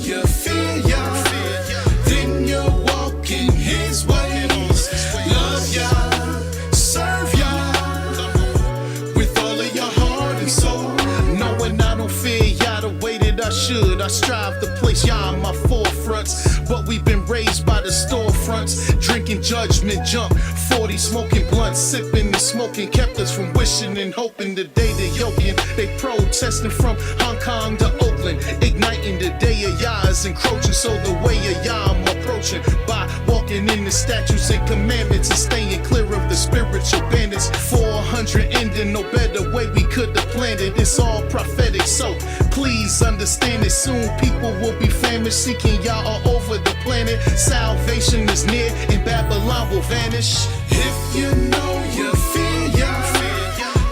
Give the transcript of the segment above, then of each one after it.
you fear Yah, then you walk in His ways. Love Yah, serve Yah with all of your heart and soul. Knowing I don't fear Yah the way that I should. I strive to place Yah in my forefronts, but we've been raised by the storefronts, drinking judgment, jump 40, smoking blunts, sipping and smoking, kept us from wishing and hoping the day they're yoking. They protesting from Hong Kong to Oakland, igniting the day of Yah is encroaching. So the way of Yah I'm approaching by walking in the statutes and commandments and staying clear of the spiritual bandits. 400 ending, no better way we could have planned it. It's all prophetic, so please understand it. Soon people will be famished, seeking Yah all over the planet. Salvation is near and Babylon will vanish. If you know you fear Yah,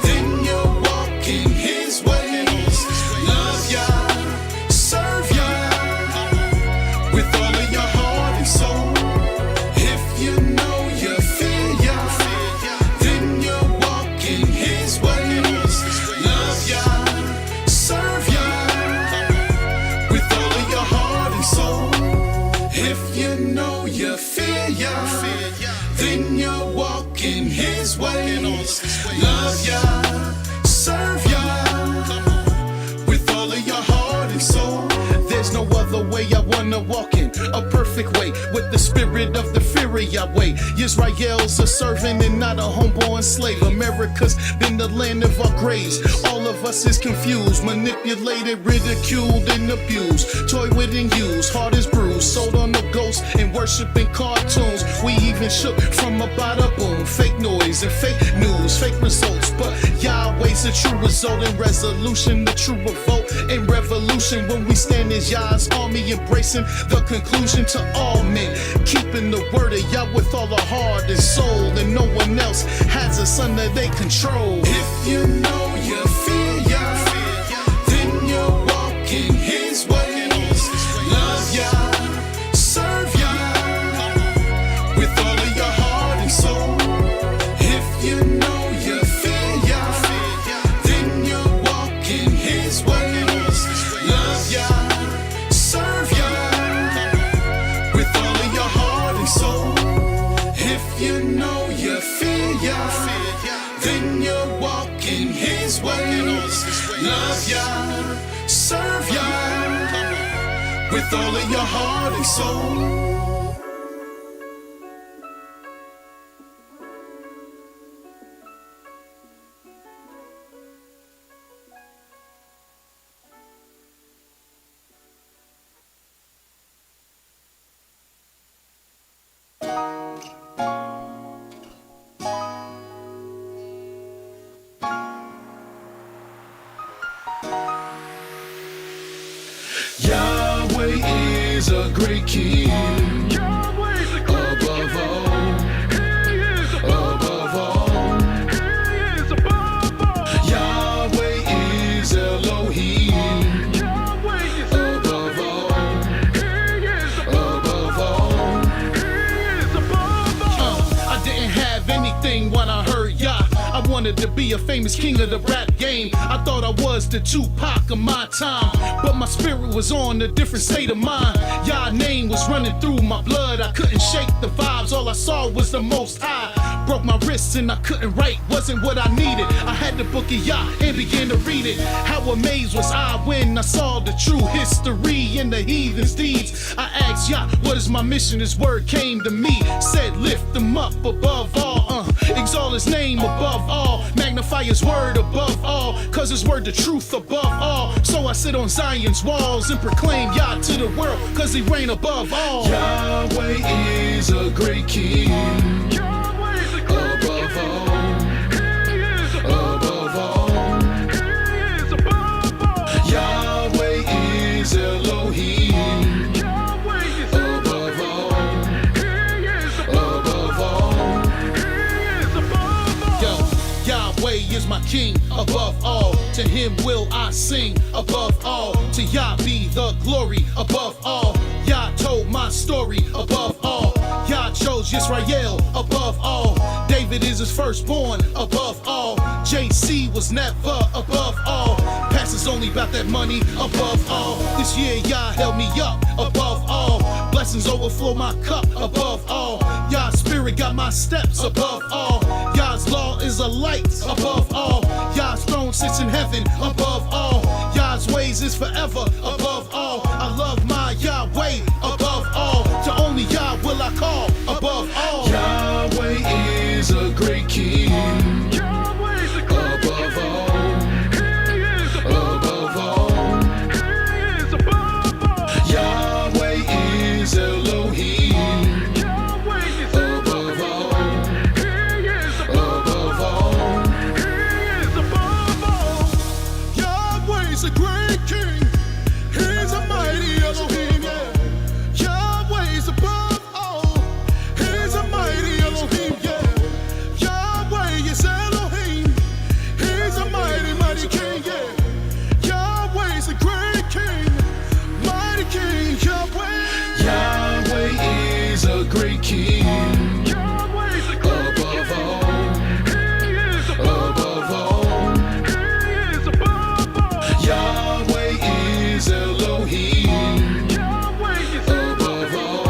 then you'll walk in His ways. Love Yah, serve Yah with all of your heart and soul. If you know you fear Yah, then you'll walk in His ways. Love Yah, serve Yah with all of your heart and soul. If you know you fear Yah, then you'll walk in His ways. Love Yah, serve Yah with all of your heart and soul. There's no other way I wanna walk in, a perfect way, with the spirit of the fear of Yahweh. Israel's a servant and not a homeborn slave. America's been the land of our graves. All of us is confused, manipulated, ridiculed, and abused. Toyed with and used, heart is bruised, sold on the ghost and worshiping cartoons. We even shook from a bada boom. Fake noise and fake news, fake results, but Yahweh's a true result and resolution, the true revolt and revolution. When we stand as Yah's army, embracing the conclusion to all men, keeping the word of Yah with all our heart and soul, and no one else has us under their control. If you know you fear Yah, then you'll walk in His ways. Love Yah, serve Yah with all of your heart and soul. If you know you fear Yah, then you'll walk in His ways. Love Yah, serve Yah with all of your heart and soul. If you know you fear Yah, then you'll walk in His ways. Love Yah, serve Yah with all of your heart and soul. Yahweh is a great King, above all, above all. Yahweh is Elohim, above all, above all. I didn't have anything when I heard Yah. I wanted to be a famous king of the rap game. I thought I was the Tupac of my time, but my spirit was on a different state of mind. Yah name was running through my blood. I couldn't shake the vibes, all I saw was the Most High. Broke my wrists and I couldn't write, wasn't what I needed. I had the book of Yah and began to read it. How amazed was I when I saw the true history in the heathen's deeds. I asked Yah, what is my mission? His word came to me, said lift him up above all, exalt His name above all, magnify His word above all, cause His word the truth above all. So I sit on Zion's walls and proclaim Yah to the world, cause He reign above all. Yahweh is a great King, above all, above all. Yahweh is Elohim, above all, above all. Yo, Yahweh is my King above all. To Him will I sing above all. To Yah be the glory above all. Yah told my story above all. Yah chose Yisrael above all. David is His firstborn above all. JC was never above all. Past is only about that money above all. This year, Yah held me up above all. Blessings overflow my cup above all. Yah's spirit got my steps above all. Yah's law is a light above all. Yah's throne sits in heaven above all. Yah's ways is forever above all. I love my Yahweh above all. To only Yah will I call above all. Yahweh is a great king. Yahweh's a great above all. He is above all. He is above all. Yahweh is Elohim. Yahweh is above all. He is above all. He is above all. Yahweh's a great king. He's a mighty Elohim. Yeah. Yahweh's above all. He's a mighty Elohim. Yeah. Yahweh is Elohim. He's a mighty, mighty king. Yeah. Yahweh's a great king. Mighty king. Yahweh. Yahweh is a great king. Yahweh's a great above king. All. He is above all. He is above all. Yahweh is Elohim. Yahweh is above all.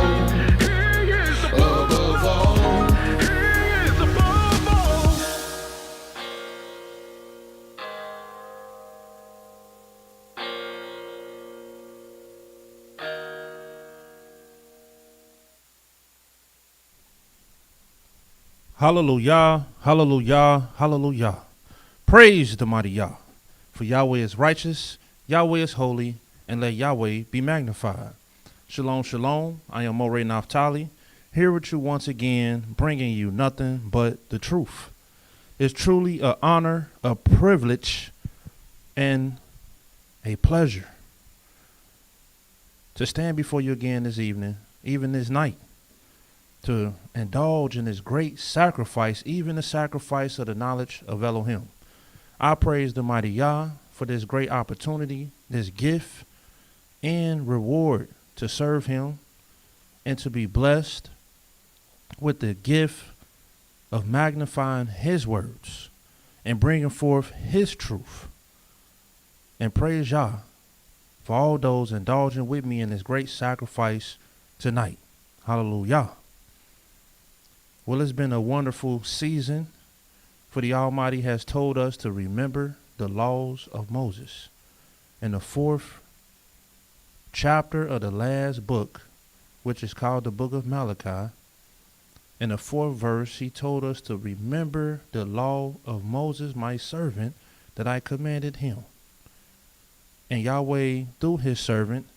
He is above all. He is above all. Hallelujah, hallelujah, hallelujah. Praise the mighty Yah. For Yahweh is righteous, Yahweh is holy, and let Yahweh be magnified. Shalom, shalom. I am Moray Naphtali, here with you once again, bringing you nothing but the truth. It's truly an honor, a privilege, and a pleasure to stand before you again this evening, even this night, to indulge in this great sacrifice, even the sacrifice of the knowledge of Elohim. I praise the mighty Yah for this great opportunity, this gift, and reward to serve him and to be blessed with the gift of magnifying his words and bringing forth his truth. And praise Yah for all those indulging with me in this great sacrifice tonight. Hallelujah. Well, it's been a wonderful season, for the Almighty has told us to remember the laws of Moses. In the 4th chapter of the last book, which is called the book of Malachi, in the 4th verse, he told us to remember the law of Moses, my servant, that I commanded him. And Yahweh, through his servant,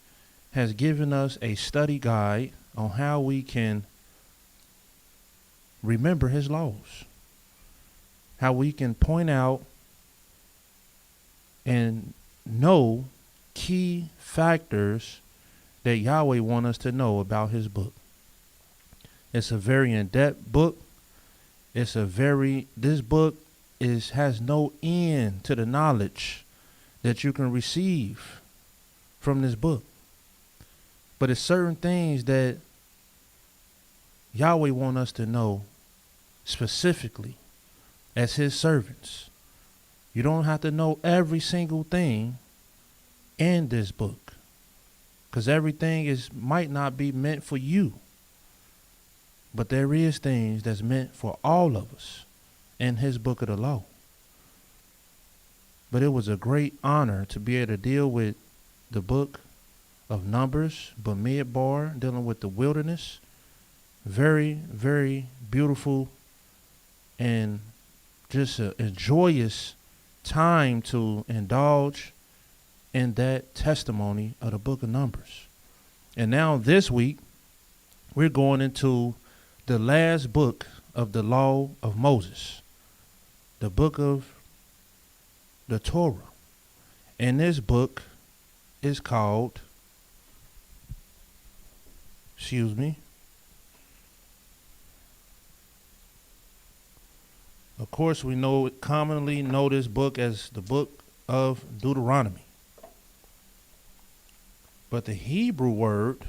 has given us a study guide on how we can remember his laws, how we can point out and know key factors that Yahweh wants us to know about his book. It's a very in-depth book. This book has no end to the knowledge that you can receive from this book. But it's certain things that Yahweh wants us to know specifically as his servants. You don't have to know every single thing in this book, because everything might not be meant for you. But there is things that's meant for all of us in his book of the law. But it was a great honor to be able to deal with the book of Numbers, Bamidbar, dealing with the wilderness. Very, very beautiful and just a joyous time to indulge in that testimony of the book of Numbers. And now this week, we're going into the last book of the law of Moses, the book of the Torah. And this book is called, of course, we commonly know this book as the book of Deuteronomy. But the Hebrew word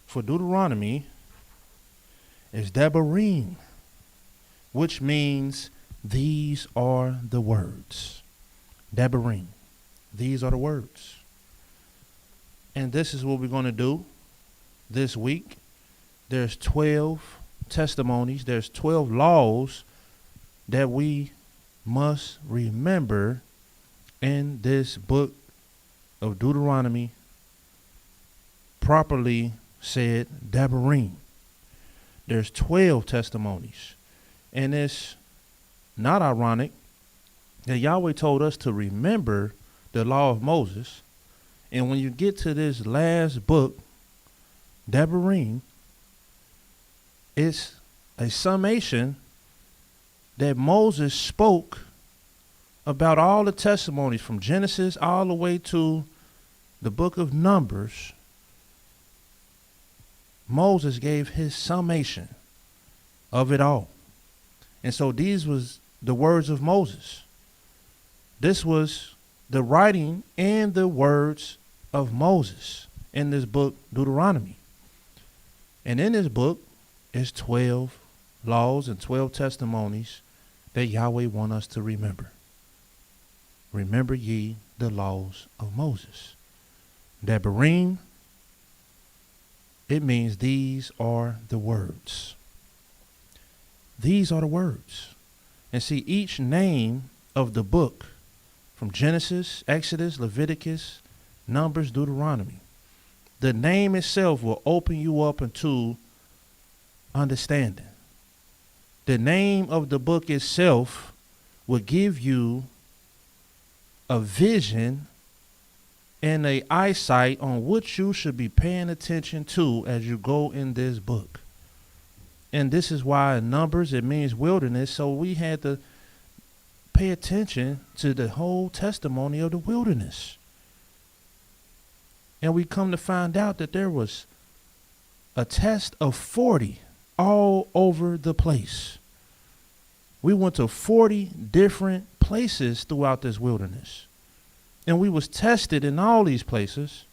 for Deuteronomy is Debarim, which means these are the words. Debarim. These are the words. And this is what we're going to do this week. There's 12 testimonies. There's 12 laws that we must remember in this book of Deuteronomy, properly said Debarim. There's 12 testimonies. And it's not ironic that Yahweh told us to remember the law of Moses. And when you get to this last book, Debarim, it's a summation that Moses spoke about all the testimonies from Genesis all the way to the book of Numbers. Moses gave his summation of it all. And so these was the words of Moses. This was the writing and the words of Moses in this book, Deuteronomy. And in this book is 12 laws and 12 testimonies that Yahweh wants us to remember. Remember ye the laws of Moses. Debarim, it means these are the words. These are the words. And see, each name of the book, from Genesis, Exodus, Leviticus, Numbers, Deuteronomy, the name itself will open you up into understanding. The name of the book itself will give you a vision and a eyesight on what you should be paying attention to as you go in this book. And this is why in Numbers it means wilderness, so we had to pay attention to the whole testimony of the wilderness. And we come to find out that there was a test of 40 all over the place. We went to 40 different places throughout this wilderness. And we was tested in all these places.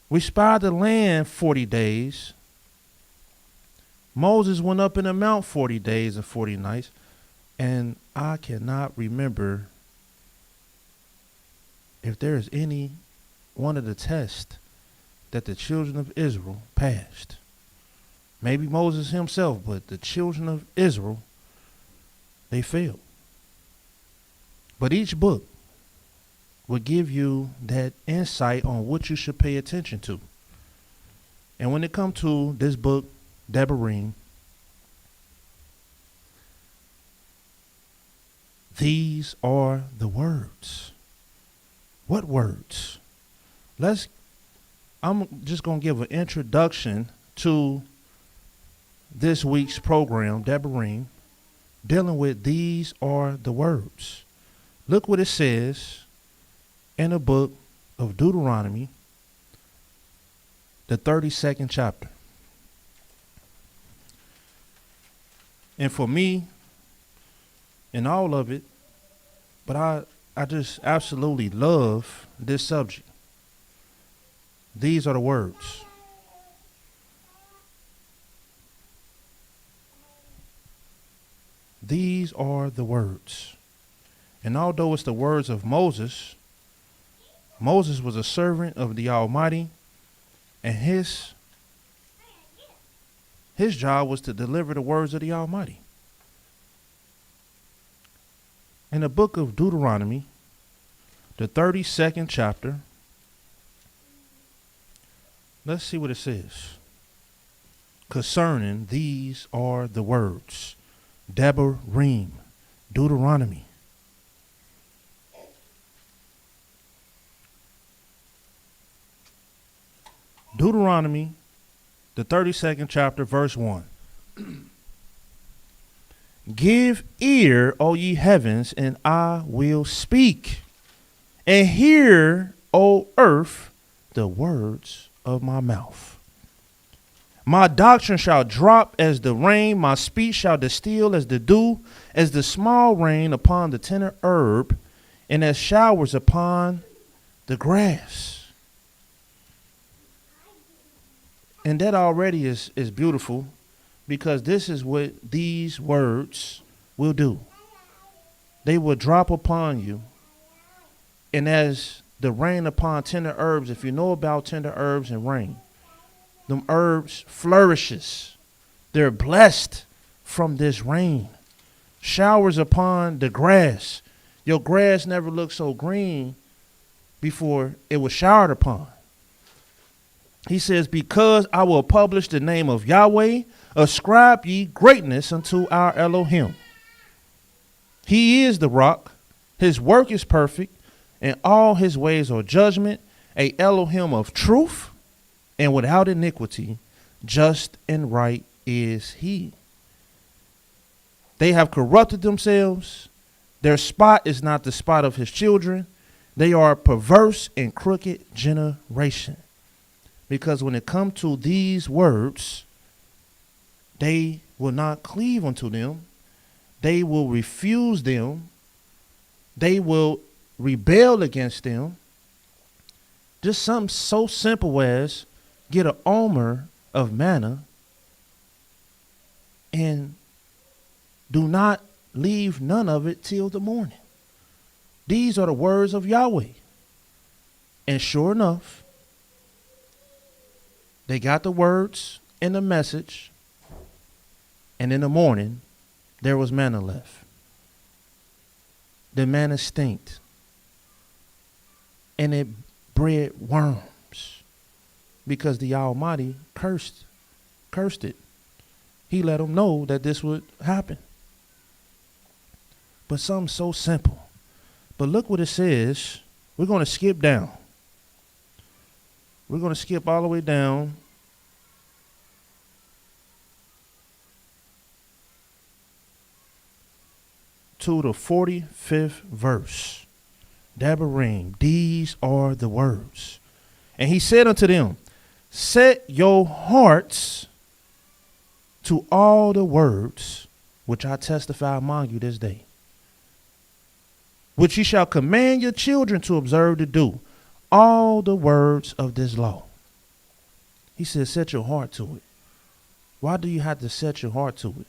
We spied the land 40 days. Moses went up in the mount 40 days and 40 nights. And I cannot remember if there is any one of the tests that the children of Israel passed. Maybe Moses himself, but the children of Israel, they failed. But each book will give you that insight on what you should pay attention to. And when it comes to this book, Debarim, these are the words. What words? I'm just going to give an introduction to this week's program, Debarim, dealing with these are the words. Look what it says in the book of Deuteronomy, the 32nd chapter. And for me, in all of it, but I just absolutely love this subject. These are the words. These are the words. And although it's the words of Moses, Moses was a servant of the Almighty, and his job was to deliver the words of the Almighty. In the book of Deuteronomy, the 32nd chapter, let's see what it says. Concerning these are the words. Debarim, Deuteronomy. Deuteronomy, the 32nd chapter, verse 1. Give ear, O ye heavens, and I will speak. And hear, O earth, the words of my mouth. My doctrine shall drop as the rain, my speech shall distill as the dew, as the small rain upon the tender herb, and as showers upon the grass. And that already is beautiful, because this is what these words will do. They will drop upon you, and as the rain upon tender herbs. If you know about tender herbs and rain, them herbs flourishes. They're blessed from this rain. Showers upon the grass. Your grass never looked so green before it was showered upon. He says, because I will publish the name of Yahweh, ascribe ye greatness unto our Elohim. He is the rock. His work is perfect, and all his ways are judgment, a Elohim of truth, and without iniquity, just and right is he. They have corrupted themselves. Their spot is not the spot of his children. They are a perverse and crooked generation. Because when it comes to these words, they will not cleave unto them. They will refuse them. They will rebel against them. Just something so simple as get an omer of manna and do not leave none of it till the morning. These are the words of Yahweh. And sure enough, they got the words and the message, and in the morning, there was manna left. The manna stinked, and it bred worms, because the Almighty cursed it. He let them know that this would happen. But something so simple. But look what it says. We're going to skip down. We're going to skip all the way down to the 45th verse. Debarim, these are the words. And he said unto them, set your hearts to all the words which I testify among you this day, which ye shall command your children to observe to do, all the words of this law. He says, set your heart to it. Why do you have to set your heart to it?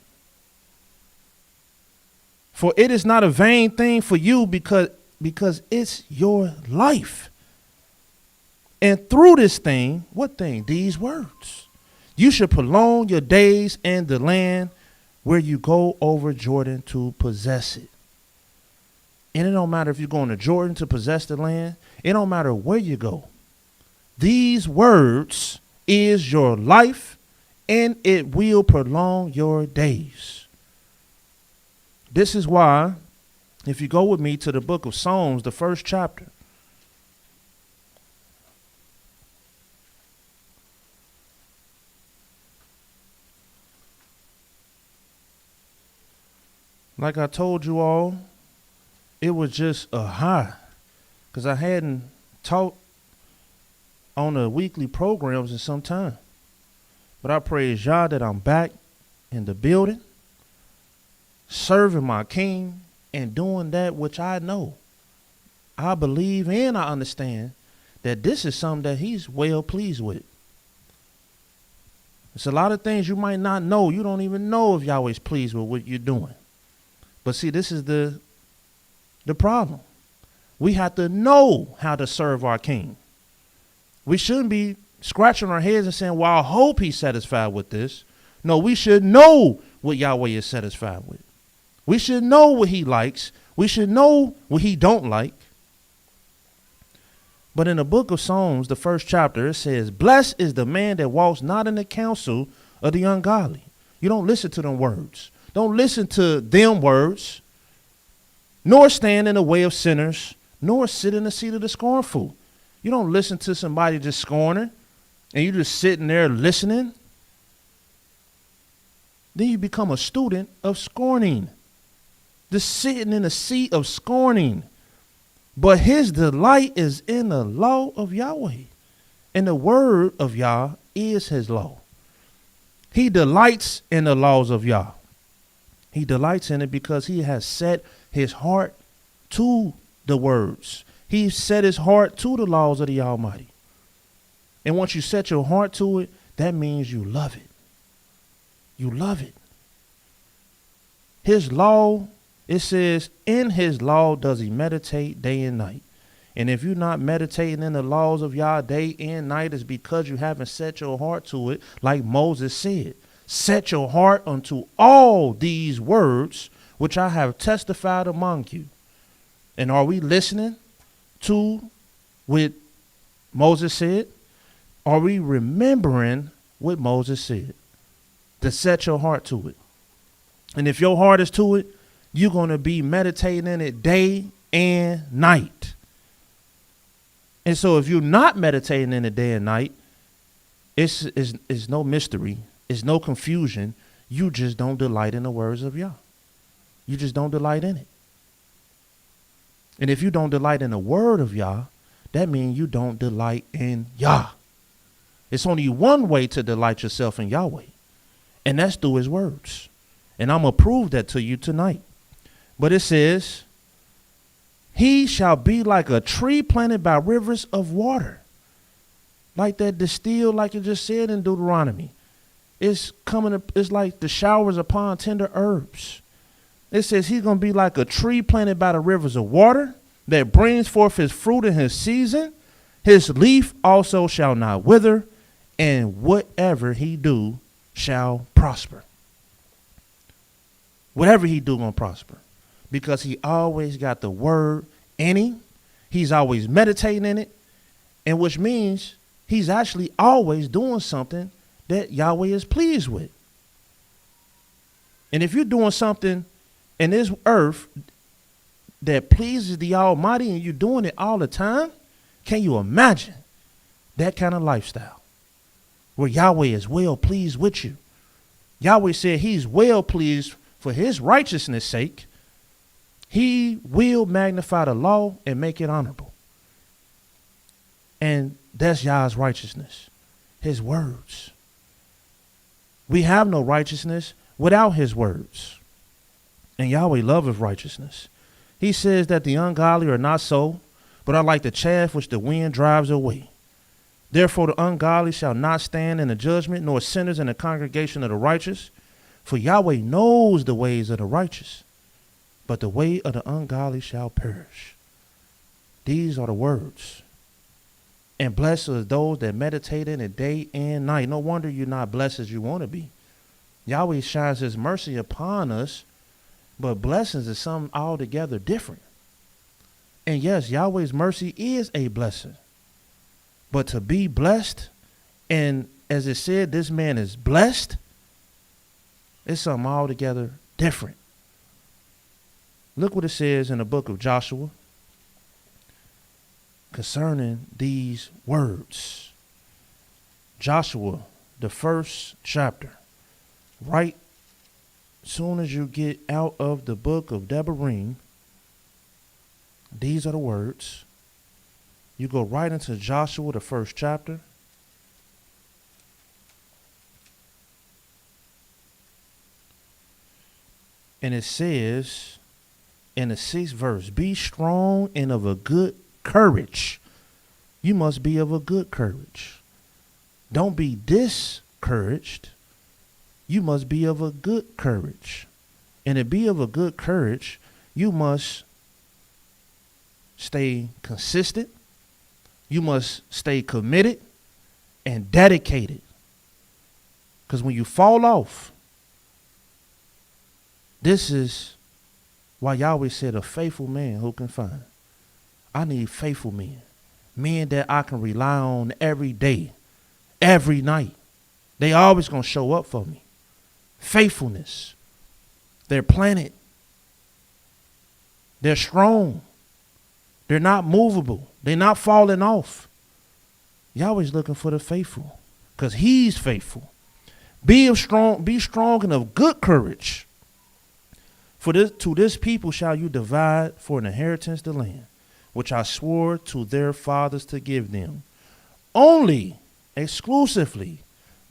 For it is not a vain thing for you, because it's your life. And through this thing, what thing? These words. You should prolong your days in the land where you go over Jordan to possess it. And it don't matter if you're going to Jordan to possess the land. It don't matter where you go. These words is your life, and it will prolong your days. This is why, if you go with me to the book of Psalms, the first chapter, like I told you all, it was just a high, because I hadn't taught on the weekly programs in some time. But I praise Yah that I'm back in the building, serving my King and doing that which I know, I believe, and I understand that this is something that he's well pleased with. It's a lot of things you might not know. You don't even know if Yahweh's pleased with what you're doing. But see, this is the problem. We have to know how to serve our King. We shouldn't be scratching our heads and saying, well, I hope he's satisfied with this. No, we should know what Yahweh is satisfied with. We should know what he likes. We should know what he don't like. But in the book of Psalms, the first chapter, it says, blessed is the man that walks not in the counsel of the ungodly. You don't listen to them words. Don't listen to them words, nor stand in the way of sinners, nor sit in the seat of the scornful. You don't listen to somebody just scorning and you just sitting there listening. Then you become a student of scorning, just sitting in the seat of scorning. But his delight is in the law of Yahweh, and the word of Yah is his law. He delights in the laws of Yah. He delights in it because he has set his heart to the words. He set his heart to the laws of the Almighty. And once you set your heart to it, that means you love it. You love it. His law, it says, in his law does he meditate day and night. And if you're not meditating in the laws of Yah day and night, it's because you haven't set your heart to it, like Moses said. Set your heart unto all these words which I have testified among you. And are we listening to what Moses said? Are we remembering what Moses said? To set your heart to it. And if your heart is to it, you're going to be meditating in it day and night. And so if you're not meditating in it day and night, it's no mystery. It's no confusion. You just don't delight in the words of Yah. You just don't delight in it. And if you don't delight in the word of Yah, that means you don't delight in Yah. It's only one way to delight yourself in Yahweh, and that's through his words. And I'm going to prove that to you tonight. But it says, he shall be like a tree planted by rivers of water. Like that distilled, like it just said in Deuteronomy. It's like the showers upon tender herbs. It says he's going to be like a tree planted by the rivers of water that brings forth his fruit in his season. His leaf also shall not wither, and whatever he do shall prosper. Whatever he do gonna prosper, because he always got the word in him. He's always meditating in it, and which means he's actually always doing something that Yahweh is pleased with. And if you're doing something in this earth that pleases the Almighty and you're doing it all the time, can you imagine that kind of lifestyle where Yahweh is well pleased with you? Yahweh said he's well pleased for his righteousness' sake. He will magnify the law and make it honorable. And that's Yah's righteousness, his words. We have no righteousness without his words. And Yahweh loveth righteousness. He says that the ungodly are not so, but are like the chaff which the wind drives away. Therefore the ungodly shall not stand in the judgment, nor sinners in the congregation of the righteous. For Yahweh knows the ways of the righteous, but the way of the ungodly shall perish. These are the words. And blessed are those that meditate in it day and night. No wonder you're not blessed as you want to be. Yahweh shines his mercy upon us, but blessings is something altogether different. And yes, Yahweh's mercy is a blessing. But to be blessed, and as it said, this man is blessed, it's something altogether different. Look what it says in the book of Joshua concerning these words. Joshua, the first chapter, right soon as you get out of the book of Debarim, these are the words. You go right into Joshua, the first chapter. And it says in the 6th verse, be strong and of a good courage. You must be of a good courage. Don't be discouraged. You must be of a good courage. And to be of a good courage, you must stay consistent. You must stay committed and dedicated. Because when you fall off, this is why Yahweh said a faithful man who can find. I need faithful men. Men that I can rely on every day, every night. They always going to show up for me. Faithfulness. They're planted. They're strong. They're not movable. They're not falling off. Yahweh's looking for the faithful because he's faithful. Be strong and of good courage. For to this people shall you divide for an inheritance the land, which I swore to their fathers to give them. Only, exclusively,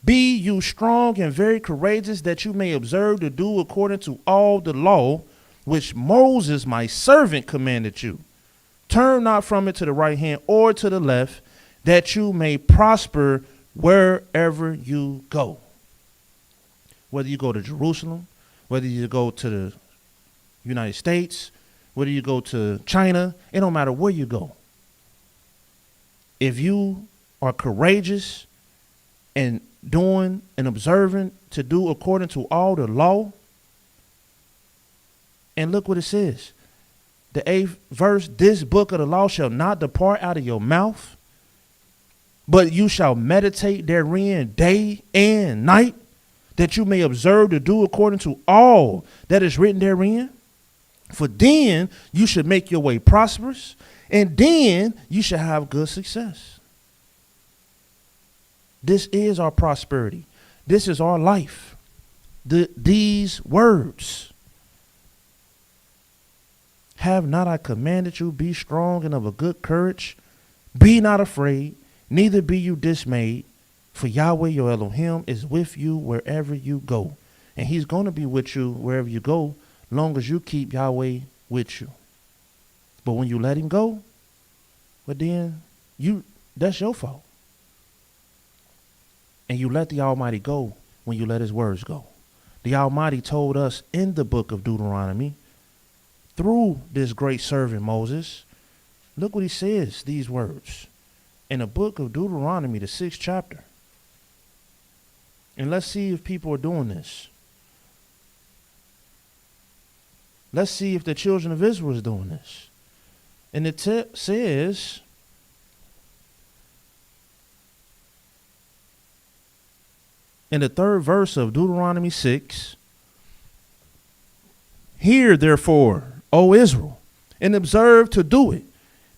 be you strong and very courageous, that you may observe to do according to all the law which Moses my servant commanded you. Turn not from it to the right hand or to the left, that you may prosper wherever you go. Whether you go to Jerusalem, whether you go to the United States, whether you go to China, it don't matter where you go. if you are courageous and doing and observing to do according to all the law, and look what it says. The 8th verse, this book of the law shall not depart out of your mouth, but you shall meditate therein day and night, that you may observe to do according to all that is written therein. For then you should make your way prosperous, and then you shall have good success. This is our prosperity. This is our life. These words. Have not I commanded you, be strong and of a good courage? Be not afraid, neither be you dismayed, for Yahweh your Elohim is with you wherever you go. And he's going to be with you wherever you go, long as you keep Yahweh with you. But when you let him go, well then that's your fault. And you let the Almighty go when you let his words go. The Almighty told us in the book of Deuteronomy, through this great servant Moses, look what he says, these words, in the book of Deuteronomy, the 6th chapter. And let's see if people are doing this. Let's see if the children of Israel is doing this. And it says, in the 3rd verse of Deuteronomy 6, hear therefore, O Israel, and observe to do it,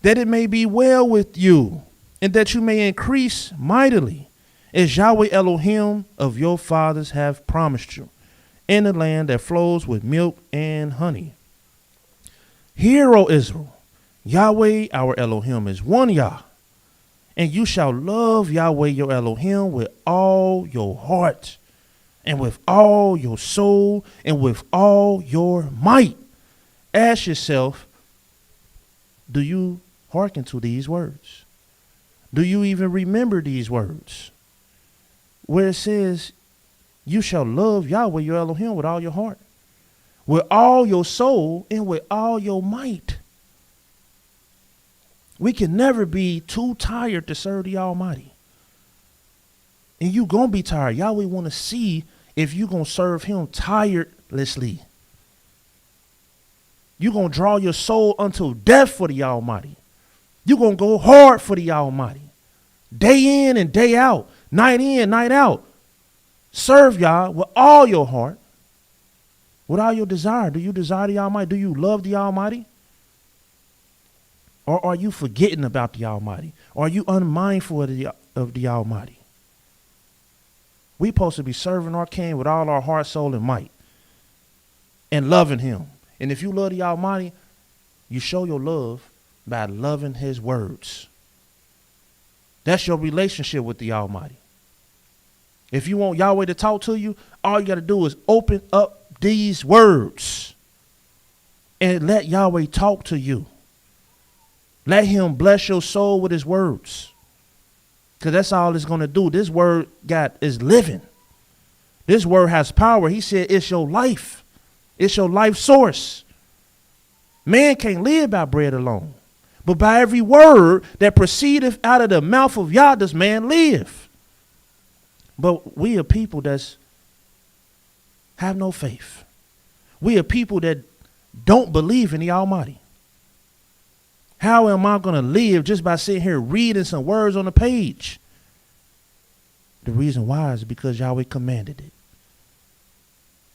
that it may be well with you, and that you may increase mightily, as Yahweh Elohim of your fathers have promised you, in the land that flows with milk and honey. Hear, O Israel, Yahweh our Elohim is one Yah, and you shall love Yahweh your Elohim with all your heart, and with all your soul, and with all your might. Ask yourself, do you hearken to these words? Do you even remember these words? Where it says, you shall love Yahweh your Elohim with all your heart, with all your soul, and with all your might. We can never be too tired to serve the Almighty. And you going to be tired. Yahweh want to see if you going to serve him tirelessly. You're going to draw your soul unto death for the Almighty. You're going to go hard for the Almighty. Day in and day out. Night in, night out. Serve Yah with all your heart. With all your desire. Do you desire the Almighty? Do you love the Almighty? Or are you forgetting about the Almighty? Or are you unmindful of the Almighty? We're supposed to be serving our King with all our heart, soul, and might. And loving him. And if you love the Almighty, you show your love by loving his words. That's your relationship with the Almighty. If you want Yahweh to talk to you, all you got to do is open up these words and let Yahweh talk to you. Let him bless your soul with his words. Because that's all it's going to do. This word, God, is living. This word has power. He said it's your life. It's your life source. Man can't live by bread alone, but by every word that proceedeth out of the mouth of Yah does man live. But we are people that have no faith. We are people that don't believe in the Almighty. How am I going to live just by sitting here reading some words on the page? The reason why is because Yahweh commanded it.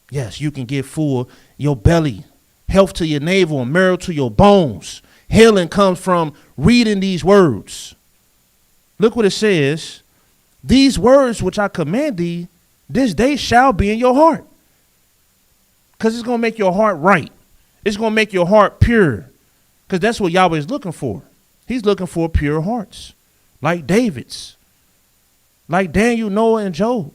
Yes, you can get full your belly, health to your navel, and marrow to your bones. Healing comes from reading these words. Look what it says. These words which I command thee, this day shall be in your heart. Because it's going to make your heart right. It's going to make your heart pure. Because that's what Yahweh is looking for. He's looking for pure hearts. Like David's. Like Daniel, Noah, and Job.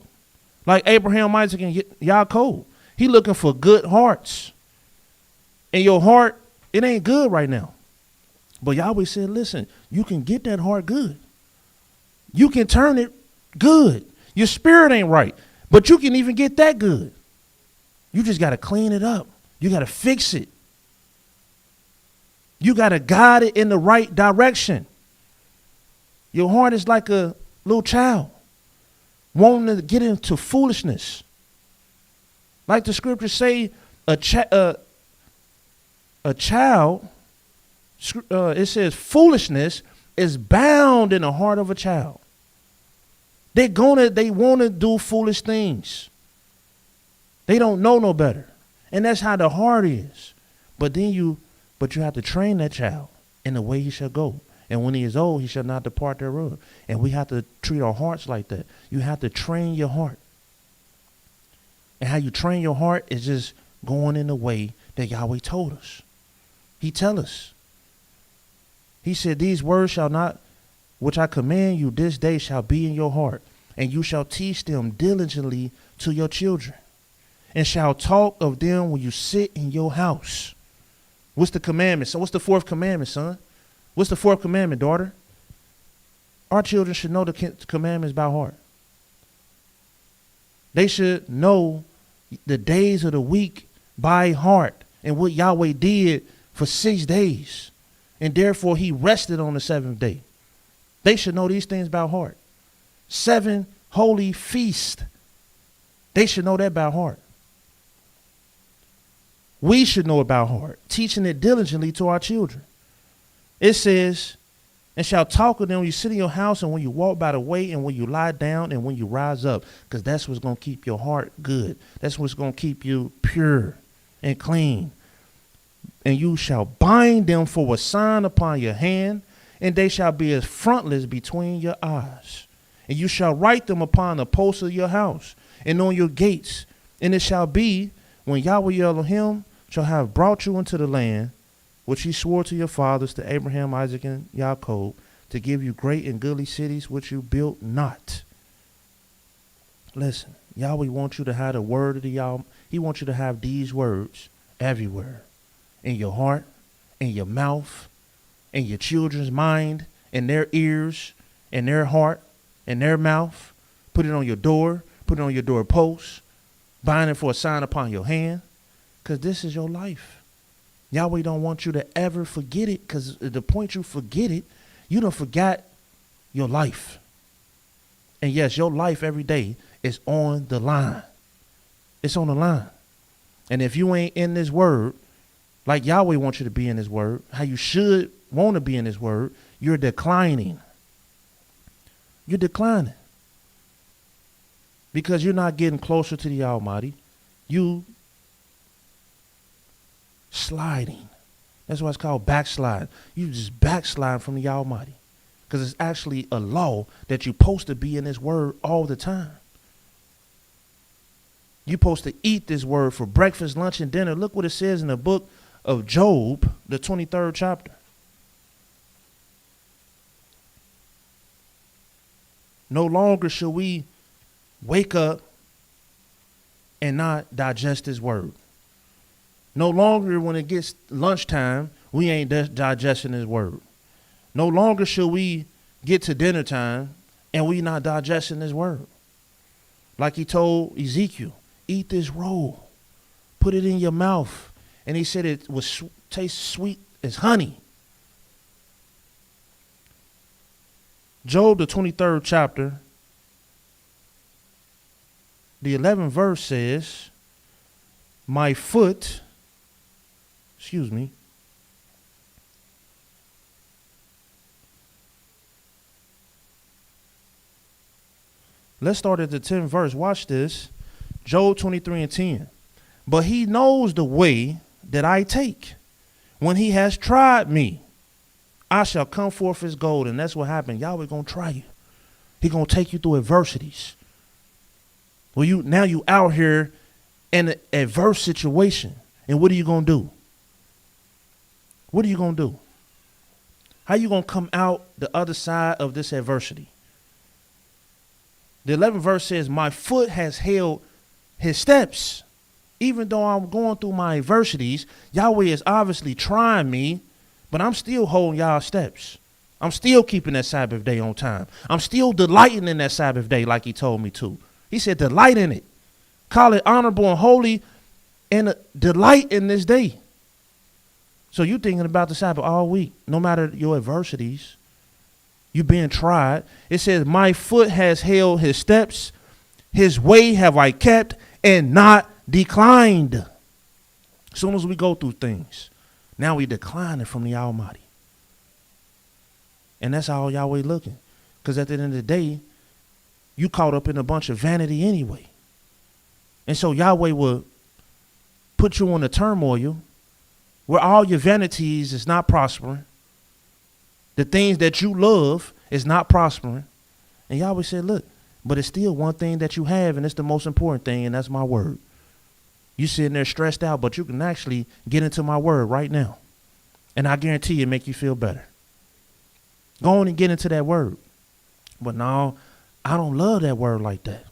Like Abraham, Isaac, and Yaakov. He looking for good hearts. And your heart, it ain't good right now. But Yahweh said, listen, you can get that heart good. You can turn it good. Your spirit ain't right. But you can even get that good. You just got to clean it up. You got to fix it. You got to guide it in the right direction. Your heart is like a little child wanting to get into foolishness. Like the scriptures say, a child, it says foolishness is bound in the heart of a child. They want to do foolish things. They don't know no better. And that's how the heart is. But you have to train that child in the way he shall go. And when he is old, he shall not depart thereof. And we have to treat our hearts like that. You have to train your heart. And how you train your heart is just going in the way that Yahweh told us. He tell us. He said, these words shall not, which I command you this day, shall be in your heart. And you shall teach them diligently to your children. And shall talk of them when you sit in your house. What's the commandment? So what's the fourth commandment, son? What's the fourth commandment, daughter? Our children should know the commandments by heart. They should know the days of the week by heart and what Yahweh did for 6 days. And therefore he rested on the seventh day. They should know these things by heart. 7 holy feasts. They should know that by heart. We should know it by heart, teaching it diligently to our children. It says, and shall talk with them when you sit in your house and when you walk by the way and when you lie down and when you rise up, because that's what's going to keep your heart good. That's what's going to keep you pure and clean. And you shall bind them for a sign upon your hand, and they shall be as frontlets between your eyes. And you shall write them upon the posts of your house and on your gates. And it shall be, when Yahweh Elohim shall have brought you into the land, which he swore to your fathers, to Abraham, Isaac, and Jacob, to give you great and goodly cities which you built not. Listen, Yahweh wants you to have the word of the Yahweh. He wants you to have these words everywhere. In your heart, in your mouth, in your children's mind, in their ears, in their heart, in their mouth. Put it on your door. Put it on your doorpost. Bind it for a sign upon your hand. Because this is your life. Yahweh don't want you to ever forget it, because at the point you forget it, you don't forget your life. And yes, your life every day is on the line. It's on the line. And if you ain't in this word, like Yahweh wants you to be in his word, how you should want to be in his word, you're declining. You're declining. Because you're not getting closer to the Almighty. You sliding. That's why it's called backslide. You just backslide from the Almighty. Because it's actually a law that you're supposed to be in his word all the time. You're supposed to eat this word for breakfast, lunch, and dinner. Look what it says in the book of Job, the 23rd chapter. No longer shall we wake up and not digest his word. No longer when it gets lunchtime, we ain't digesting his word. No longer shall we get to dinner time and we not digesting his word. Like he told Ezekiel, eat this roll, put it in your mouth. And he said it was taste sweet as honey. Job, the 23rd chapter, the 11th verse says, my foot, let's start at the 10th verse. Watch this. Job 23:10. But he knows the way that I take. When he has tried me, I shall come forth as gold. And that's what happened. Yahweh going to try you. He going to take you through adversities. Well, now you out here in an adverse situation. And what are you going to do? What are you going to do? How you going to come out the other side of this adversity? The 11th verse says, my foot has held his steps. Even though I'm going through my adversities, Yahweh is obviously trying me, but I'm still holding y'all's steps. I'm still keeping that Sabbath day on time. I'm still delighting in that Sabbath day like he told me to. He said, delight in it. Call it honorable and holy and delight in this day. So you're thinking about the Sabbath all week, no matter your adversities. You're being tried. It says, my foot has held his steps. His way have I kept and not declined. As soon as we go through things, now we declining from the Almighty. And that's how Yahweh looking. Because at the end of the day, you caught up in a bunch of vanity anyway. And so Yahweh will put you on a turmoil where all your vanities is not prospering. The things that you love is not prospering. And Yahweh said, look, but it's still one thing that you have, and it's the most important thing, and that's my word. You sitting there stressed out, but you can actually get into my word right now. And I guarantee it make you feel better. Go on and get into that word. But no, I don't love that word like that.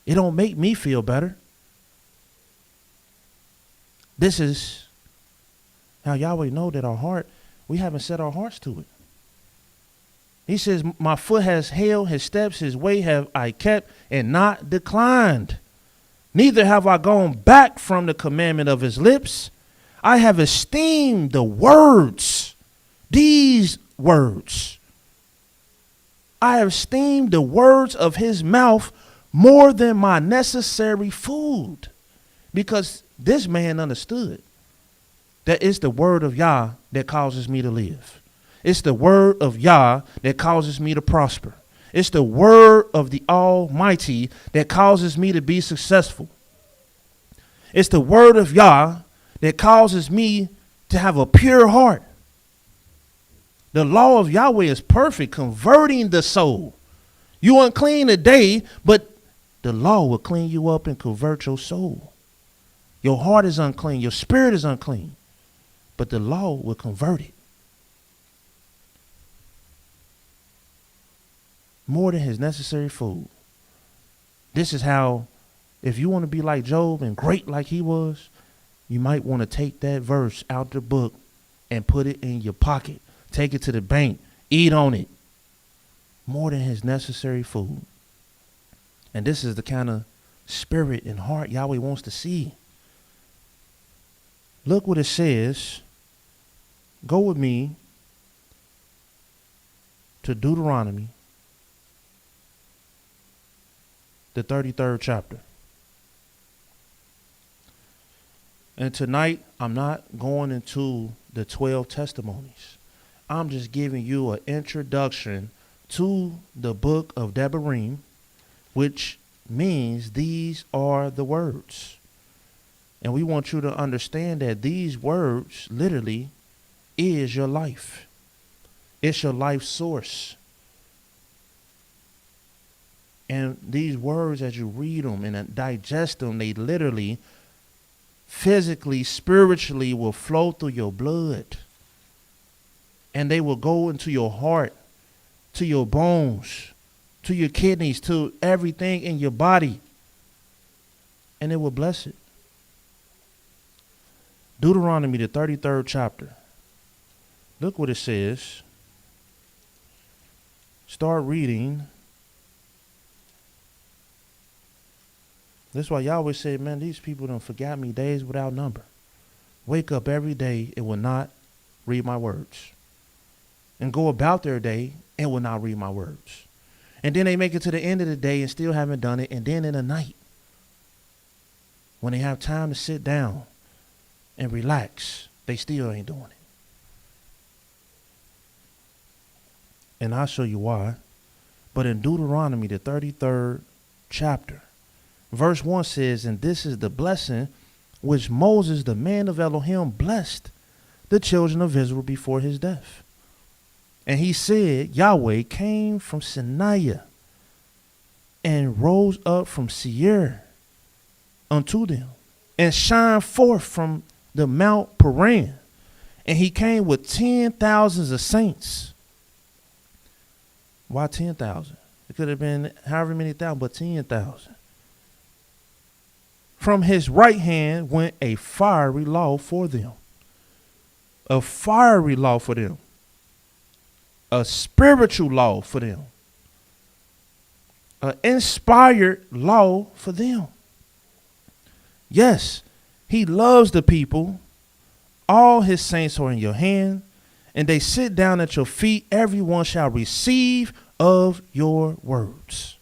It don't make me feel better. This is how Yahweh know that our heart, we haven't set our hearts to it. He says, my foot has held his steps, his way have I kept and not declined. Neither have I gone back from the commandment of his lips. I have esteemed the words, these words. I have esteemed the words of his mouth more than my necessary food. Because this man understood that it's the word of Yah that causes me to live. It's the word of Yah that causes me to prosper. It's the word of the Almighty that causes me to be successful. It's the word of Yah that causes me to have a pure heart. The law of Yahweh is perfect, converting the soul. You unclean today, but the law will clean you up and convert your soul. Your heart is unclean. Your spirit is unclean, but the law will convert it. More than his necessary food. This is how, if you want to be like Job and great like he was, you might want to take that verse out the book and put it in your pocket. Take it to the bank. Eat on it. More than his necessary food. And this is the kind of spirit and heart Yahweh wants to see. Look what it says. Go with me to Deuteronomy, the 33rd chapter. And tonight, I'm not going into the 12 testimonies. I'm just giving you an introduction to the book of Debarim, which means these are the words. And we want you to understand that these words literally is your life. It's your life source. And these words, as you read them and digest them, they literally, physically, spiritually will flow through your blood. And they will go into your heart, to your bones, to your kidneys, to everything in your body. And it will bless it. Deuteronomy, the 33rd chapter. Look what it says. Start reading. That's why Yahweh said, man, these people don't forget me days without number. Wake up every day and will not read my words. And go about their day and will not read my words. And then they make it to the end of the day and still haven't done it. And then in the night, when they have time to sit down and relax, they still ain't doing it. And I'll show you why. But in Deuteronomy, the 33rd chapter, verse 1 says, and this is the blessing which Moses, the man of Elohim, blessed the children of Israel before his death. And he said, Yahweh came from Sinai and rose up from Seir unto them and shined forth from the Mount Paran. And he came with 10,000s of saints. Why 10,000? It could have been however many thousand, but 10,000. From his right hand went a fiery law for them. A fiery law for them. A spiritual law for them. An inspired law for them. Yes, he loves the people. All his saints are in your hand, and they sit down at your feet, everyone shall receive of your words.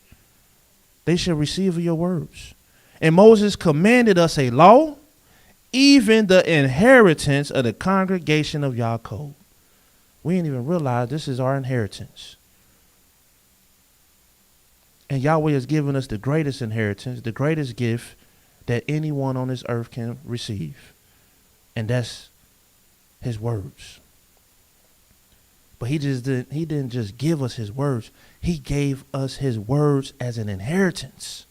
They shall receive of your words. And Moses commanded us a law, even the inheritance of the congregation of Yaakov. We didn't even realize this is our inheritance. And Yahweh has given us the greatest inheritance, the greatest gift that anyone on this earth can receive. And that's his words. But he didn't just give us his words. He gave us his words as an inheritance.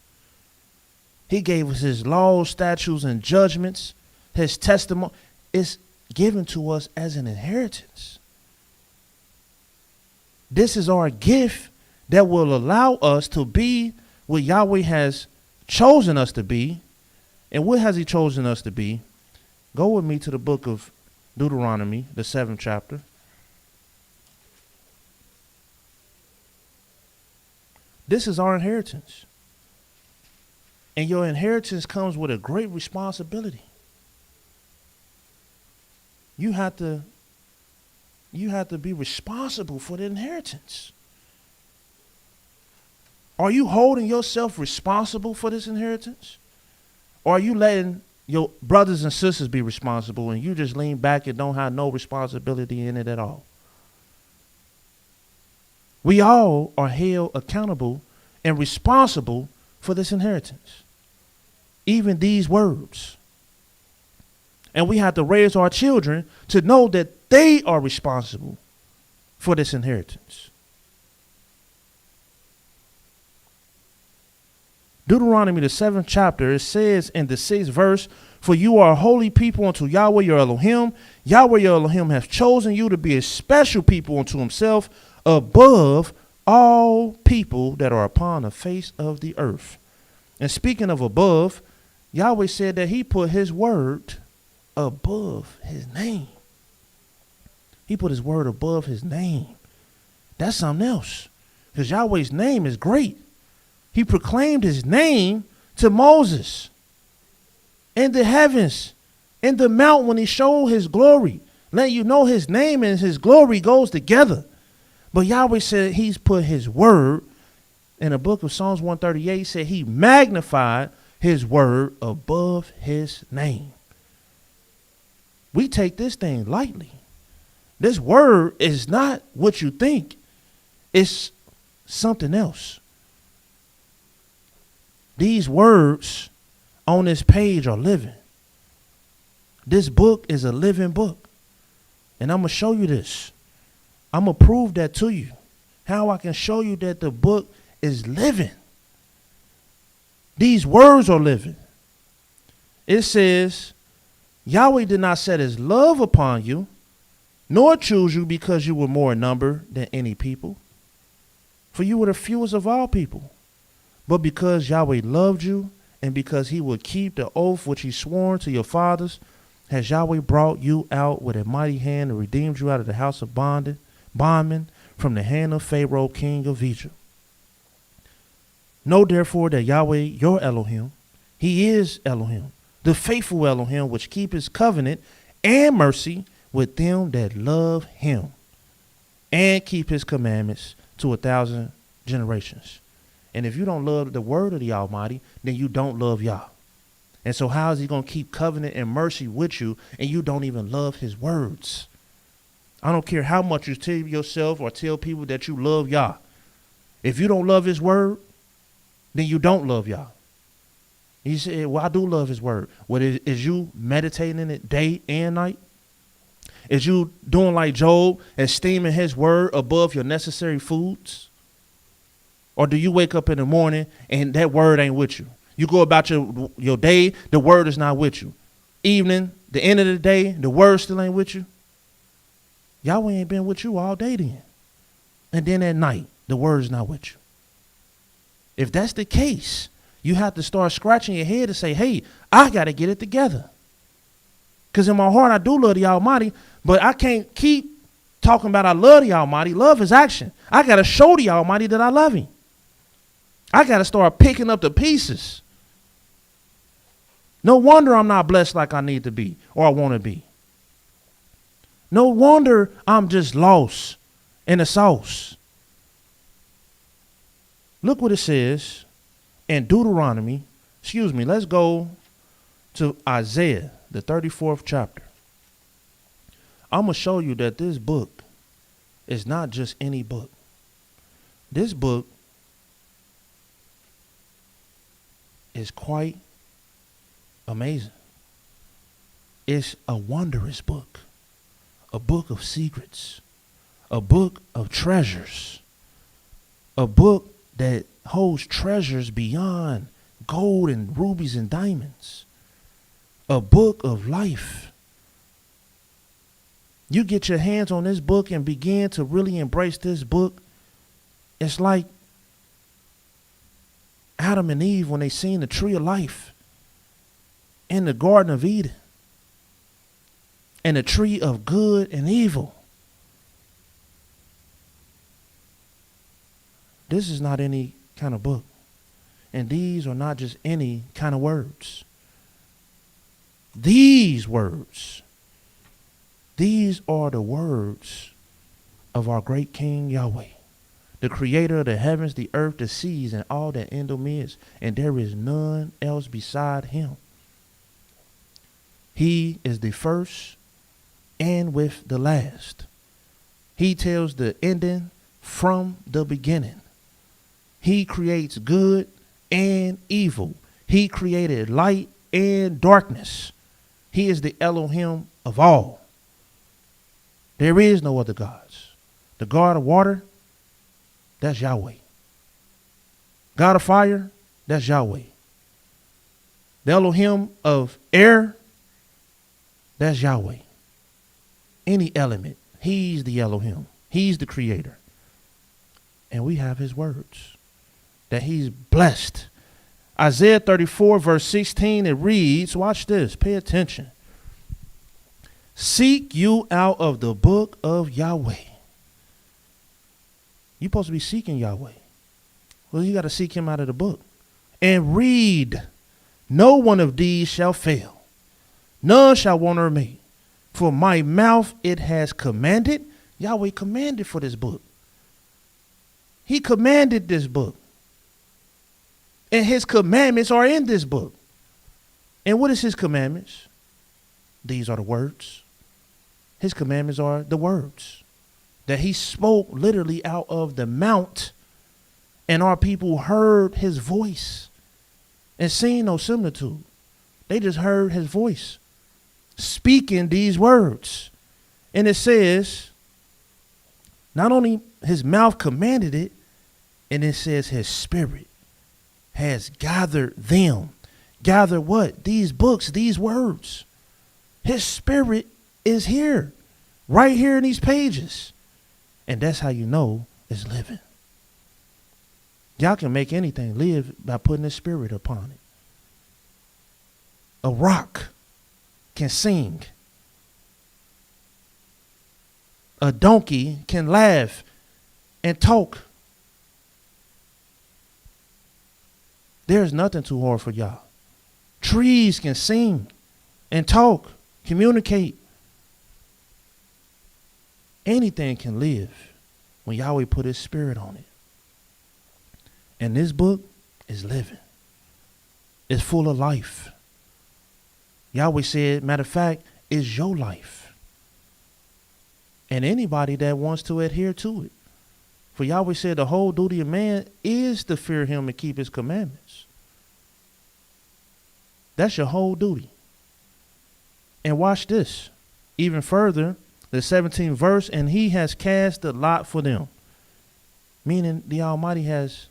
He gave us his laws, statutes, and judgments, his testimony. It's given to us as an inheritance. This is our gift that will allow us to be what Yahweh has chosen us to be. And what has he chosen us to be? Go with me to the book of Deuteronomy, the 7th chapter. This is our inheritance. And your inheritance comes with a great responsibility. You have to be responsible for the inheritance. Are you holding yourself responsible for this inheritance? Or are you letting your brothers and sisters be responsible and you just lean back and don't have no responsibility in it at all? We all are held accountable and responsible for this inheritance. Even these words. And we have to raise our children to know that they are responsible for this inheritance. Deuteronomy, the 7th chapter, it says in the 6th verse, "For you are a holy people unto Yahweh your Elohim. Yahweh your Elohim hath chosen you to be a special people unto himself above all people that are upon the face of the earth." And speaking of above, Yahweh said that he put his word above his name. He put his word above his name. That's something else. Because Yahweh's name is great. He proclaimed his name to Moses in the heavens, in the mount when he showed his glory. Let you know his name and his glory goes together. But Yahweh said he's put his word in the book of Psalms 138. He said he magnified his word above his name. We take this thing lightly. This word is not what you think. It's something else. These words on this page are living. This book is a living book. And I'm going to show you this. I'm going to prove that to you. How I can show you that the book is living. These words are living. It says, Yahweh did not set his love upon you, nor choose you because you were more in number than any people. For you were the fewest of all people. But because Yahweh loved you, and because he would keep the oath which he swore to your fathers, has Yahweh brought you out with a mighty hand and redeemed you out of the house of bondmen from the hand of Pharaoh, king of Egypt. Know therefore that Yahweh, your Elohim, he is Elohim, the faithful Elohim, which keep his covenant and mercy with them that love him and keep his commandments to 1,000 generations. And if you don't love the word of the Almighty, then you don't love Yah. And so how is he going to keep covenant and mercy with you and you don't even love his words? I don't care how much you tell yourself or tell people that you love Yah. If you don't love his word, then you don't love Yah. He said, well, I do love his word. What is you meditating in it day and night? Is you doing like Job, esteeming his word above your necessary foods? Or do you wake up in the morning and that word ain't with you? You go about your day, the word is not with you. Evening, the end of the day, the word still ain't with you. Yahweh ain't been with you all day then. And then at night, the word is not with you. If that's the case, you have to start scratching your head and say, hey, I got to get it together. Because in my heart, I do love the Almighty, but I can't keep talking about I love the Almighty. Love is action. I got to show the Almighty that I love him. I got to start picking up the pieces. No wonder I'm not blessed like I need to be or I want to be. No wonder I'm just lost in the sauce. Look what it says in Deuteronomy. Let's go to Isaiah, the 34th chapter. I'm going to show you that this book is not just any book. This book is quite amazing. It's a wondrous book, a book of secrets, a book of treasures, a book that holds treasures beyond gold and rubies and diamonds, a book of life. You get your hands on this book and begin to really embrace this book. It's like Adam and Eve when they seen the tree of life in the Garden of Eden and the tree of good and evil. This is not any kind of book. And these are not just any kind of words. These words, these are the words of our great King Yahweh, the creator of the heavens, the earth, the seas, and all that in them is. And there is none else beside him. He is the first and with the last. He tells the ending from the beginning. He creates good and evil. He created light and darkness. He is the Elohim of all. There is no other gods. The God of water, that's Yahweh. God of fire, that's Yahweh. The Elohim of air, that's Yahweh. Any element, he's the Elohim. He's the creator. And we have his words that he's blessed. Isaiah 34 verse 16, it reads, watch this, pay attention. Seek you out of the book of Yahweh. You're supposed to be seeking Yahweh. Well, you got to seek him out of the book. And read. No one of these shall fail. None shall want to remain. For my mouth it has commanded. Yahweh commanded for this book. He commanded this book. And his commandments are in this book. And what is his commandments? These are the words. His commandments are the words that he spoke literally out of the mount. And our people heard his voice and seen no similitude. They just heard his voice speaking these words. And it says, not only his mouth commanded it, and it says his spirit has gathered them. Gather what? These books, these words. His spirit is here, right here in these pages. And that's how you know it's living. Y'all can make anything live by putting his spirit upon it. A rock can sing. A donkey can laugh and talk. There's nothing too hard for y'all. Trees can sing and talk, communicate. Anything can live when Yahweh put his spirit on it. And this book is living. It's full of life. Yahweh said, matter of fact, it's your life. And anybody that wants to adhere to it. For Yahweh said the whole duty of man is to fear him and keep his commandments. That's your whole duty. And watch this. Even further, the 17th verse, and he has cast the lot for them. Meaning the Almighty has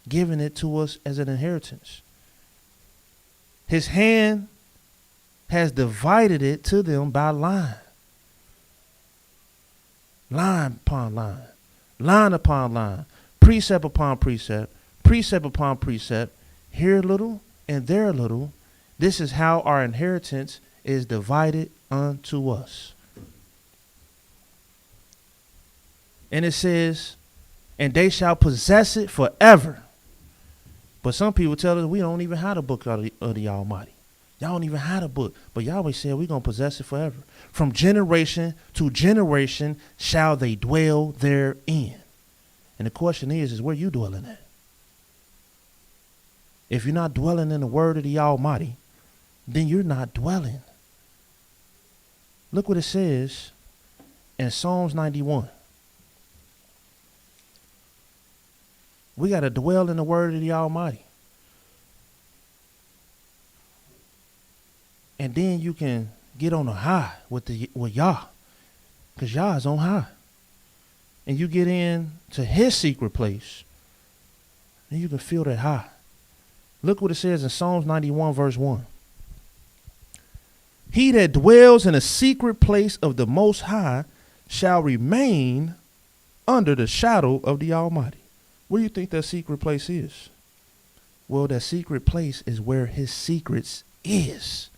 given it to us as an inheritance. His hand has divided it to them by line. Line upon line. Line upon line. Precept upon precept. Precept upon precept. Here a little and there a little. This is how our inheritance is divided unto us. And it says, and they shall possess it forever. But some people tell us we don't even have the book of the Almighty. Y'all don't even have a book. But Yahweh said we're going to possess it forever. From generation to generation shall they dwell therein. And the question is where you dwelling at? If you're not dwelling in the word of the Almighty, then you're not dwelling. Look what it says in Psalms 91. We got to dwell in the word of the Almighty. And then you can get on a high with Yah. Because Yah is on high. And you get in to his secret place. And you can feel that high. Look what it says in Psalms 91 verse 1. He that dwells in a secret place of the Most High shall remain under the shadow of the Almighty. Where do you think that secret place is? Well, that secret place is where his secrets is.